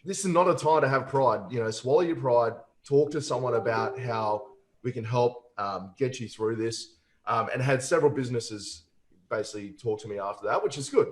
this is not a time to have pride. Swallow your pride. Talk to someone about how we can help get you through this. And had several businesses basically talk to me after that, which is good.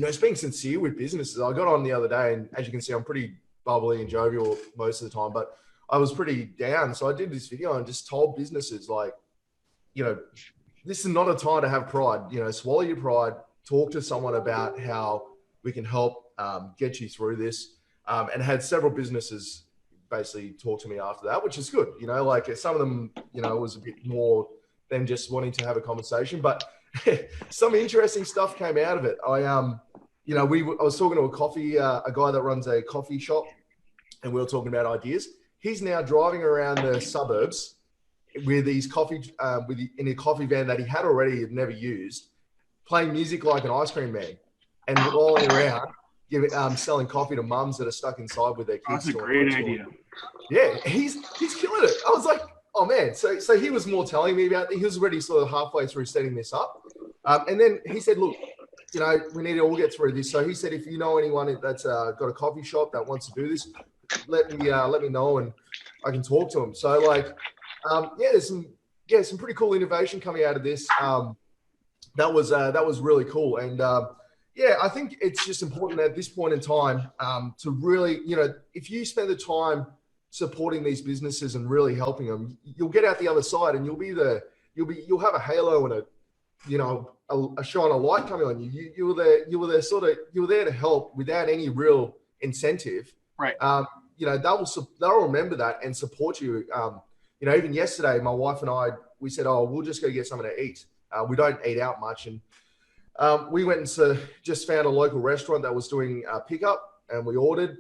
It's being sincere with businesses. I got on the other day, and as you can see, I'm pretty bubbly and jovial most of the time, but I was pretty down. So I did this video and just told businesses this is not a time to have pride. Swallow your pride. Talk to someone about how we can help get you through this. And had several businesses basically talk to me after that, which is good. Some of them, it was a bit more than just wanting to have a conversation, but some interesting stuff came out of it. I was talking to a guy that runs a coffee shop, and we were talking about ideas. He's now driving around the suburbs with these in a coffee van that he had already had never used, playing music like an ice cream man, and rolling around, selling coffee to mums that are stuck inside with their kids. That's a great idea. Yeah, he's killing it. I was like, oh man. So he was more telling me about it. He was already sort of halfway through setting this up. And then he said, look, we need to all get through this. So he said, if you know anyone that's got a coffee shop that wants to do this, let me know and I can talk to them. So there's some pretty cool innovation coming out of this. That was really cool. And I think it's just important at this point in time to really, if you spend the time supporting these businesses and really helping them, you'll get out the other side and you'll have a halo and a shine of light coming on you. You were there to help without any real incentive. Right. They'll remember that and support you. Even yesterday, my wife and I, we said, oh, we'll just go get something to eat. We don't eat out much. And we went and just found a local restaurant that was doing pickup, and we ordered.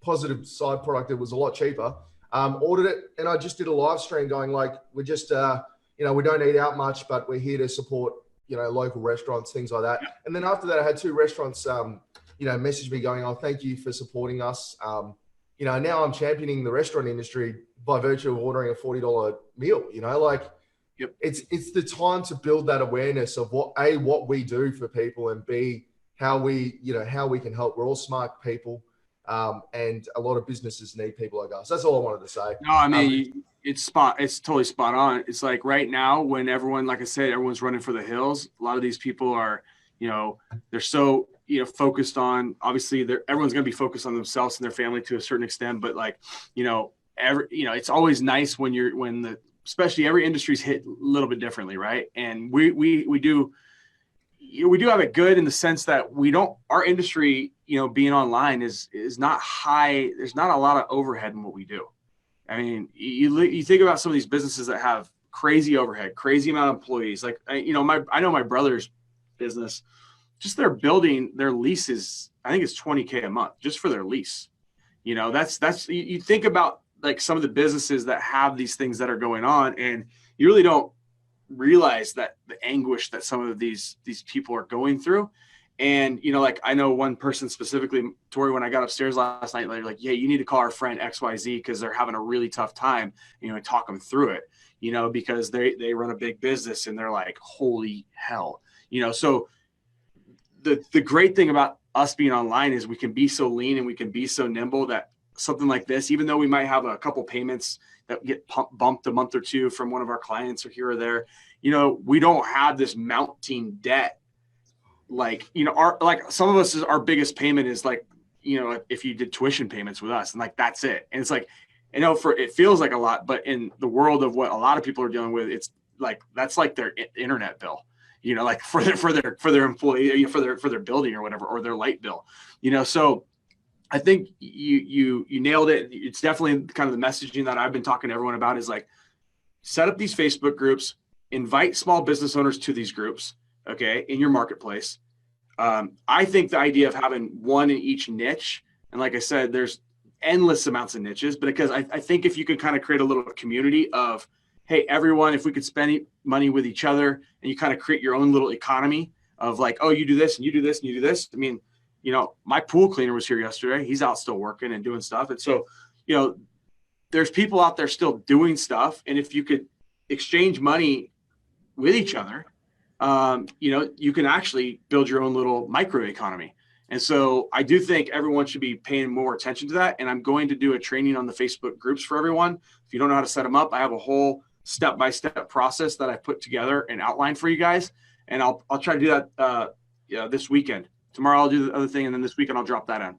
Positive side product, it was a lot cheaper. Ordered it, and I just did a live stream going we're just, we don't eat out much, but we're here to support, local restaurants, things like that. Yeah. And then after that, I had two restaurants, message me going, oh, thank you for supporting us. Now I'm championing the restaurant industry by virtue of ordering a $40 meal, Yep. It's the time to build that awareness of what we do for people, and B, how we can help. We're all smart people. And a lot of businesses need people like us. That's all I wanted to say. No, I mean, it's totally spot on. It's like right now when everyone, like I said, everyone's running for the hills. A lot of these people are, they're so, focused on, obviously everyone's going to be focused on themselves and their family to a certain extent, but it's always nice especially every industry's hit a little bit differently. Right. And we do have it good in the sense that our industry, being online is not high. There's not a lot of overhead in what we do. I mean, you think about some of these businesses that have crazy overhead, crazy amount of employees. Like, I know my brother's business, just their building, their lease is, I think it's $20K a month just for their lease. You think about like some of the businesses that have these things that are going on, and you really don't realize that the anguish that some of these people are going through. And, I know one person specifically, Tori, when I got upstairs last night, they're like, yeah, you need to call our friend XYZ because they're having a really tough time, and talk them through it, because they run a big business and they're like, holy hell, so the great thing about us being online is we can be so lean and we can be so nimble that something like this, even though we might have a couple payments that get bumped a month or two from one of our clients or here or there, we don't have this mounting debt. Like, some of us, our biggest payment is like, if you did tuition payments with us, and like, that's it. And it's like, it feels like a lot, but in the world of what a lot of people are dealing with, it's like, that's like their internet bill, like for their employee, for their building or whatever, or their light bill, so I think you nailed it. It's definitely kind of the messaging that I've been talking to everyone about is like, set up these Facebook groups, invite small business owners to these groups. Okay. In your marketplace. I think the idea of having one in each niche, and like I said, there's endless amounts of niches, but because I think if you could kind of create a little community of, hey, everyone, if we could spend money with each other and you kind of create your own little economy of like, oh, you do this and you do this and you do this. I mean, you know, my pool cleaner was here yesterday. He's out still working and doing stuff. And so, you know, there's people out there still doing stuff. And if you could exchange money with each other, you know, you can actually build your own little micro economy. And so I do think everyone should be paying more attention to that. And I'm going to do a training on the Facebook groups for everyone. If you don't know how to set them up, I have a whole step-by-step process that I put together and outlined for you guys. And I'll try to do that this weekend. Tomorrow I'll do the other thing, and then this weekend I'll drop that in.